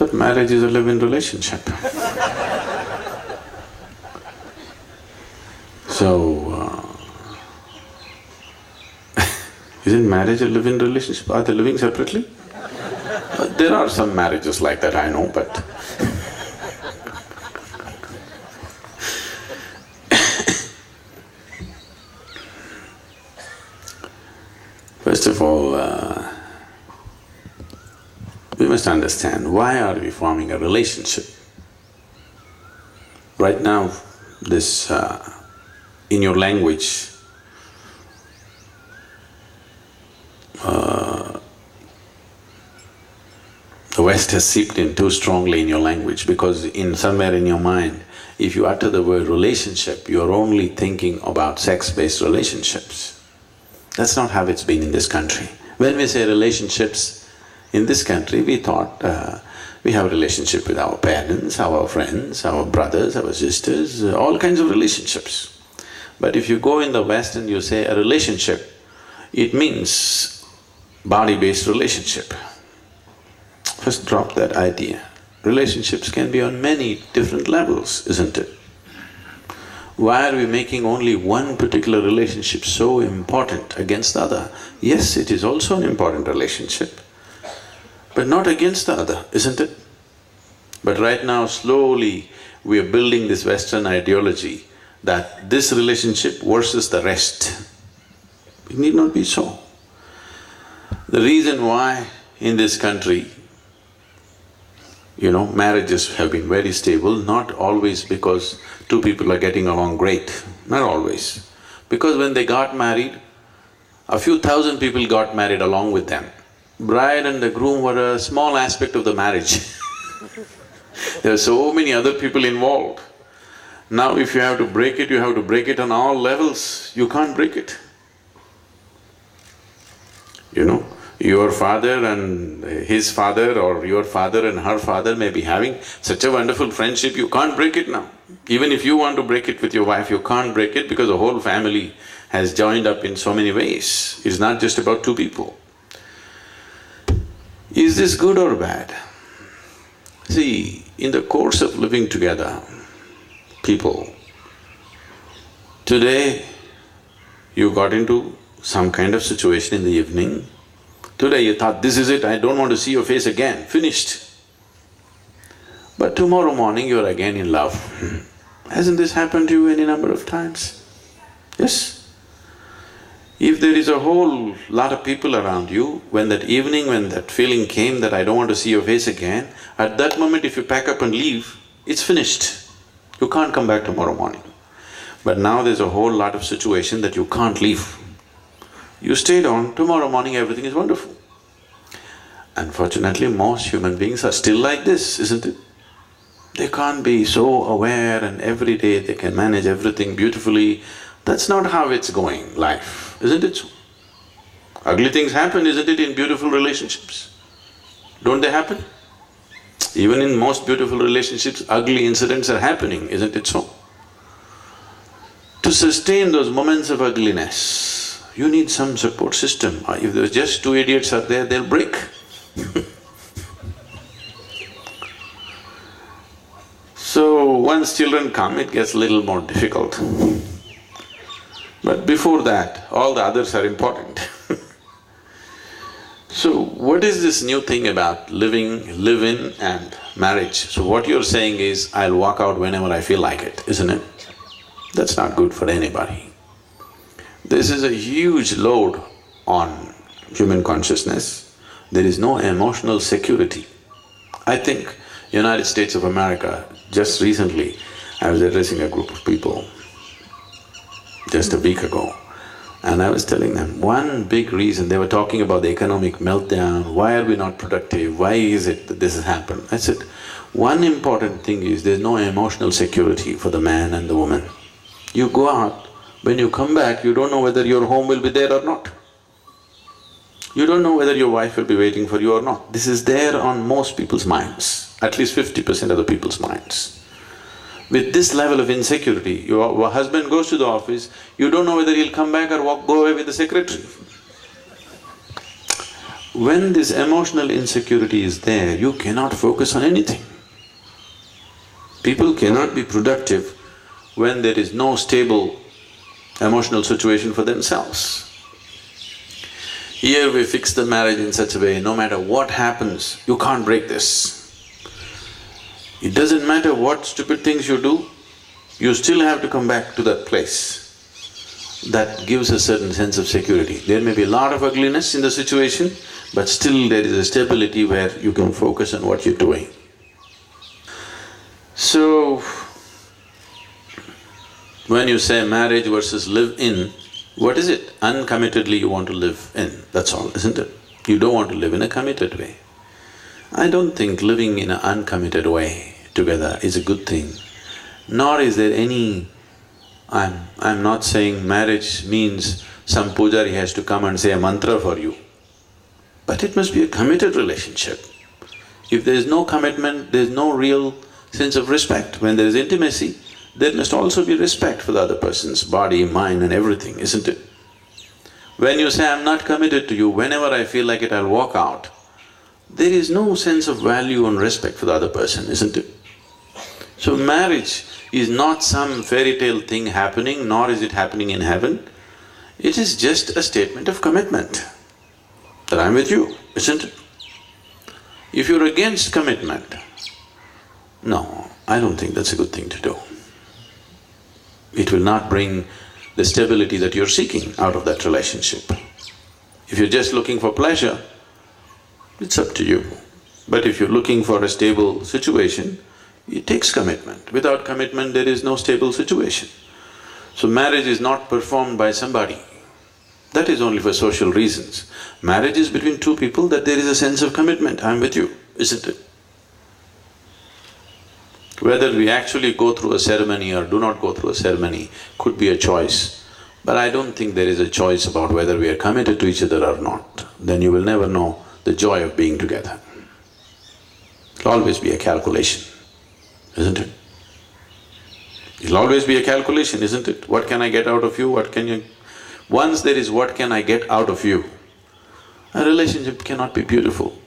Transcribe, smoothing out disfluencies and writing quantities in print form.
But marriage is a live-in relationship. So, isn't marriage a live-in relationship? Are they living separately? There are some marriages like that, I know, but first of all, we must understand why are we forming a relationship. Right now, this in your language, the West has seeped in too strongly in your language because somewhere in your mind, if you utter the word relationship, you're only thinking about sex-based relationships. That's not how it's been in this country. When we say relationships in this country, we thought we have a relationship with our parents, our friends, our brothers, our sisters, all kinds of relationships. But if you go in the West and you say a relationship, it means body-based relationship. First drop that idea. Relationships can be on many different levels, isn't it? Why are we making only one particular relationship so important against the other? Yes, it is also an important relationship, but not against the other, isn't it? But right now, slowly, we are building this Western ideology that this relationship versus the rest. It need not be so. The reason why in this country, marriages have been very stable, not always because two people are getting along great, not always. Because when they got married, a few thousand people got married along with them. Bride and the groom were a small aspect of the marriage. There are so many other people involved. Now if you have to break it, you have to break it on all levels, you can't break it. Your father and his father or your father and her father may be having such a wonderful friendship, you can't break it now. Even if you want to break it with your wife, you can't break it because the whole family has joined up in so many ways. It's not just about two people. Is this good or bad? See, in the course of living together, people, today you got into some kind of situation in the evening. Today you thought, this is it, I don't want to see your face again, finished. But tomorrow morning you're again in love. Hasn't this happened to you any number of times? Yes? If there is a whole lot of people around you, when that evening, when that feeling came that I don't want to see your face again, at that moment if you pack up and leave, it's finished. You can't come back tomorrow morning. But now there's a whole lot of situation that you can't leave. You stayed on, tomorrow morning everything is wonderful. Unfortunately, most human beings are still like this, isn't it? They can't be so aware and every day they can manage everything beautifully. That's not how it's going, life, isn't it so? Ugly things happen, isn't it, in beautiful relationships? Don't they happen? Even in most beautiful relationships, ugly incidents are happening, isn't it so? To sustain those moments of ugliness, you need some support system. If there's just two idiots are there, they'll break. So, once children come, it gets a little more difficult. But before that, all the others are important. So, what is this new thing about live-in and marriage? So what you're saying is, I'll walk out whenever I feel like it, isn't it? That's not good for anybody. This is a huge load on human consciousness. There is no emotional security. I think United States of America, just recently, I was addressing a group of people just a week ago, and I was telling them one big reason, they were talking about the economic meltdown, why are we not productive, why is it that this has happened? I said, one important thing is there's no emotional security for the man and the woman. You go out, when you come back, you don't know whether your home will be there or not. You don't know whether your wife will be waiting for you or not. This is there on most people's minds, at least 50% of the people's minds. With this level of insecurity, your husband goes to the office, you don't know whether he'll come back or go away with the secretary. When this emotional insecurity is there, you cannot focus on anything. People cannot be productive when there is no stable emotional situation for themselves. Here we fix the marriage in such a way, no matter what happens, you can't break this. It doesn't matter what stupid things you do, you still have to come back to that place. That gives a certain sense of security. There may be a lot of ugliness in the situation, but still there is a stability where you can focus on what you're doing. So, when you say marriage versus live in, what is it? Uncommittedly you want to live in, that's all, isn't it? You don't want to live in a committed way. I don't think living in an uncommitted way together is a good thing, nor is there any… I'm not saying marriage means some pujari has to come and say a mantra for you, but it must be a committed relationship. If there is no commitment, there is no real sense of respect. When there is intimacy, there must also be respect for the other person's body, mind and everything, isn't it? When you say, I'm not committed to you, whenever I feel like it, I'll walk out, there is no sense of value and respect for the other person, isn't it? So marriage is not some fairy tale thing happening, nor is it happening in heaven. It is just a statement of commitment, that I'm with you, isn't it? If you're against commitment, no, I don't think that's a good thing to do. It will not bring the stability that you're seeking out of that relationship. If you're just looking for pleasure, it's up to you. But if you're looking for a stable situation, it takes commitment. Without commitment, there is no stable situation. So marriage is not performed by somebody. That is only for social reasons. Marriage is between two people that there is a sense of commitment, I'm with you, isn't it? Whether we actually go through a ceremony or do not go through a ceremony could be a choice. But I don't think there is a choice about whether we are committed to each other or not. Then you will never know the joy of being together. It'll always be a calculation, isn't it? It'll always be a calculation, isn't it? What can I get out of you, what can you… Once there is what can I get out of you, a relationship cannot be beautiful.